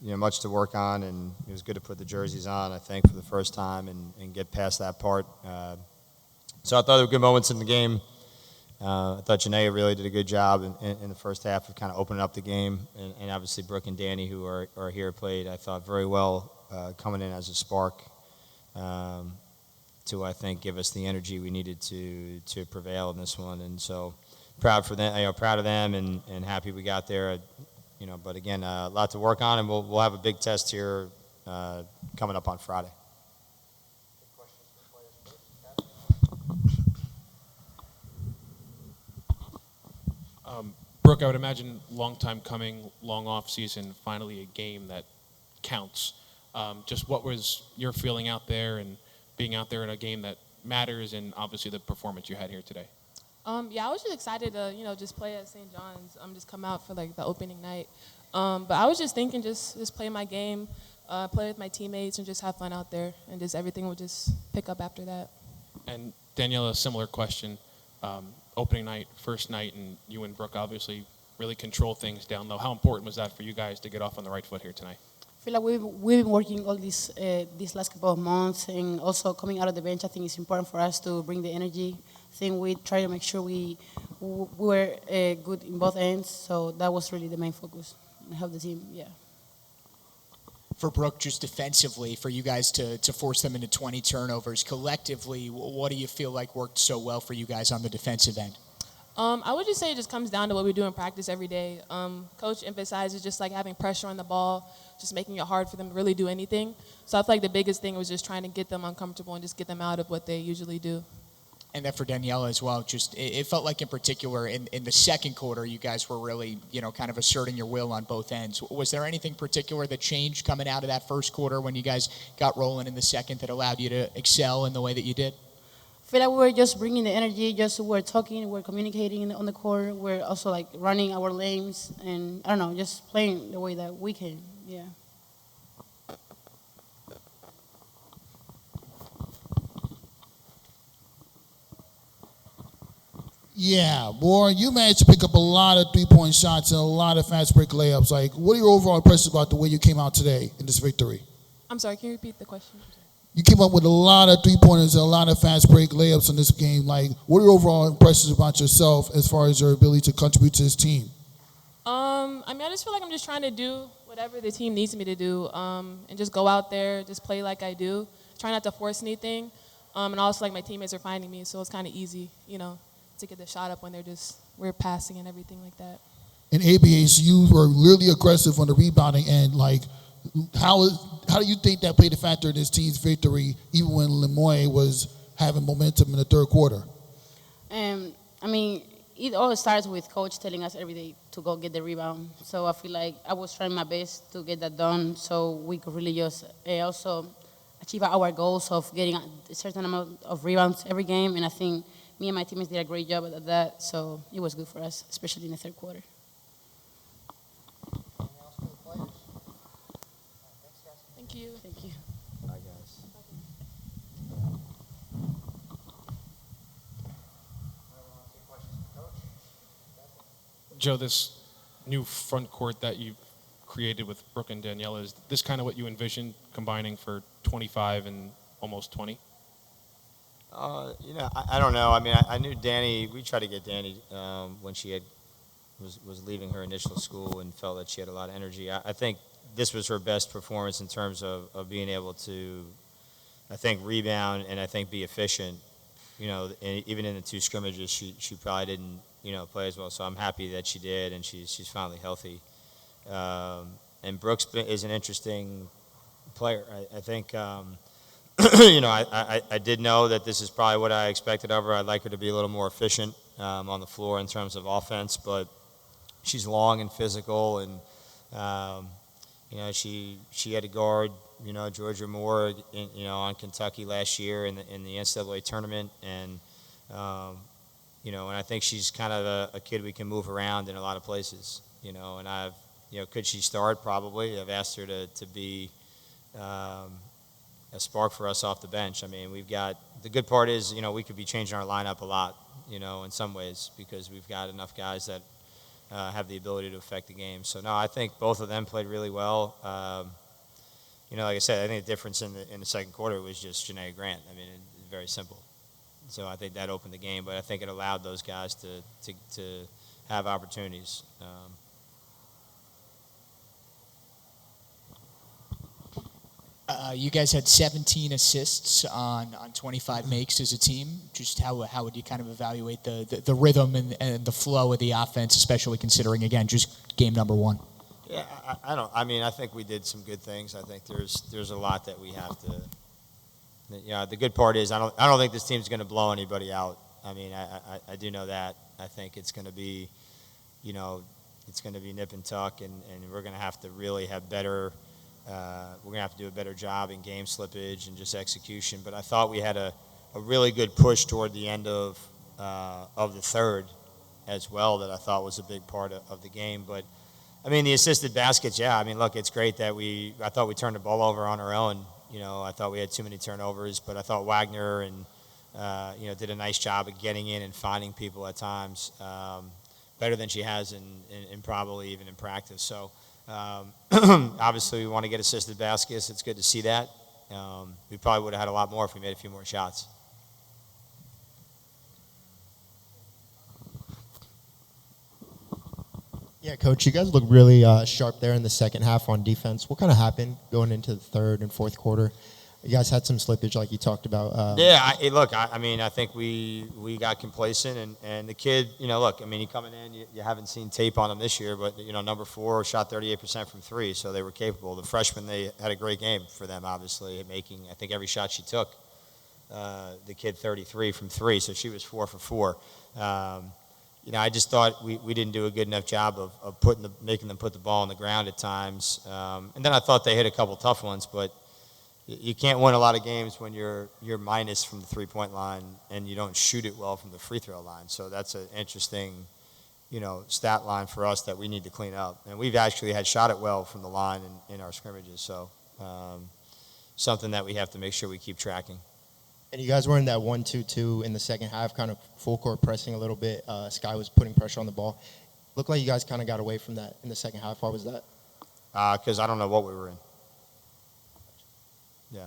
much to work on, and it was good to put the jerseys on, I think, for the first time and get past that part. So I thought there were good moments in the game. I thought Janaea really did a good job in the first half of kind of opening up the game, and obviously Brooke and Danny, who are here, played, I thought, very well coming in as a spark to, I think, give us the energy we needed to prevail in this one. And so proud for them, proud of them, and happy we got there. But again, a lot to work on, and we'll have a big test here coming up on Friday. Brooke, I would imagine long time coming, long off season, finally a game that counts. Just what was your feeling out there and being out there in a game that matters, and obviously the performance you had here today? Yeah, I was just excited to, just play at St. John's. Just come out for like the opening night. But I was just thinking, just play my game, play with my teammates, and just have fun out there, and just everything will just pick up after that. And Daniela, a similar question. Opening night, first night, and you and Brooke obviously really control things down low. How important was that for you guys to get off on the right foot here tonight? I feel like we've been working all these last couple of months, and also coming out of the bench, I think it's important for us to bring the energy. I think we try to make sure we were good in both ends, so that was really the main focus, and help the team, yeah. For Brooke, just defensively, for you guys to force them into 20 turnovers, collectively, what do you feel like worked so well for you guys on the defensive end? I would just say it just comes down to what we do in practice every day. Coach emphasizes just like having pressure on the ball, just making it hard for them to really do anything. So I feel like the biggest thing was just trying to get them uncomfortable and just get them out of what they usually do. And then for Daniela as well, just it felt like in particular in the second quarter, you guys were really, kind of asserting your will on both ends. Was there anything particular that changed coming out of that first quarter when you guys got rolling in the second that allowed you to excel in the way that you did? I feel like we were just bringing the energy, we're talking, we're communicating on the court, we're also like running our lanes, and I don't know, just playing the way that we can, yeah. Yeah, boy, you managed to pick up a lot of three-point shots and a lot of fast break layups. Like, what are your overall impressions about the way you came out today in this victory? I'm sorry, can you repeat the question? You came up with a lot of three-pointers and a lot of fast break layups in this game. Like, what are your overall impressions about yourself as far as your ability to contribute to this team? I just feel like I'm just trying to do whatever the team needs me to do, and just go out there, just play like I do. Try not to force anything, and also like my teammates are finding me, so it's kind of easy, to get the shot up when we're passing and everything like that. In ABAs, you were really aggressive on the rebounding end. Like, how do you think that played a factor in this team's victory, even when Moyne was having momentum in the third quarter? It all starts with coach telling us every day to go get the rebound. So I feel like I was trying my best to get that done, so we could really just also achieve our goals of getting a certain amount of rebounds every game. And I think me and my teammates did a great job at that, so it was good for us, especially in the third quarter. Thank you. Thank you. Bye, guys. Joe, this new front court that you've created with Brooke and Daniela, is this kind of what you envisioned combining for 25 and almost 20? I don't know. I knew Danny. We tried to get Danny when she was leaving her initial school and felt that she had a lot of energy. I think this was her best performance in terms of being able to, I think, rebound and I think be efficient. And even in the two scrimmages, she probably didn't, play as well. So I'm happy that she did, and she's finally healthy. And Brooks is an interesting player. I think. I did know that this is probably what I expected of her. I'd like her to be a little more efficient on the floor in terms of offense, but she's long and physical, and she had to guard Georgia Moore on Kentucky last year in the NCAA tournament, and and I think she's kind of a kid we can move around in a lot of places, and I've could she start? Probably. I've asked her to be a spark for us off the bench. We've got, the good part is, we could be changing our lineup a lot, in some ways, because we've got enough guys that have the ability to affect the game. So no, I think both of them played really well. Like I said, I think the difference in the second quarter was just Janae Grant. I mean, it's very simple. So I think that opened the game, but I think it allowed those guys to have opportunities. You guys had 17 assists on 25 makes as a team. Just how would you kind of evaluate the rhythm and the flow of the offense, especially considering, again, just game number one? Yeah, I think we did some good things. I think there's a lot that we have to. The good part is I don't think this team's going to blow anybody out. I mean, I do know that. I think it's going to be, it's going to be nip and tuck, and we're going to have to really have better. We're going to have to do a better job in game slippage and just execution. But I thought we had a really good push toward the end of the third as well that I thought was a big part of the game. But, I mean, the assisted baskets, yeah. I mean, look, it's great that I thought we turned the ball over on our own. I thought we had too many turnovers, but I thought Wagner and, did a nice job of getting in and finding people at times, better than she has in probably even in practice. So, obviously, we want to get assisted baskets. It's good to see that. We probably would have had a lot more if we made a few more shots. Yeah, Coach, you guys look really sharp there in the second half on defense. What kind of happened going into the third and fourth quarter? You guys had some slippage like you talked about. I think we got complacent, and the kid, he coming in, you haven't seen tape on him this year, but, number 4 shot 38% from 3, so they were capable. The freshman, they had a great game for them, obviously, making, I think, every shot she took, the kid 33 from 3, so she was 4 for 4. I just thought we didn't do a good enough job of making them put the ball on the ground at times. And then I thought they hit a couple tough ones, but you can't win a lot of games when you're minus from the three-point line and you don't shoot it well from the free throw line. So that's an interesting, stat line for us that we need to clean up. And we've actually had shot it well from the line in our scrimmages. So something that we have to make sure we keep tracking. And you guys were in that 1-2-2 in the second half, kind of full court pressing a little bit. Sky was putting pressure on the ball. Looked like you guys kind of got away from that in the second half. Why was that? Because I don't know what we were in. Yeah.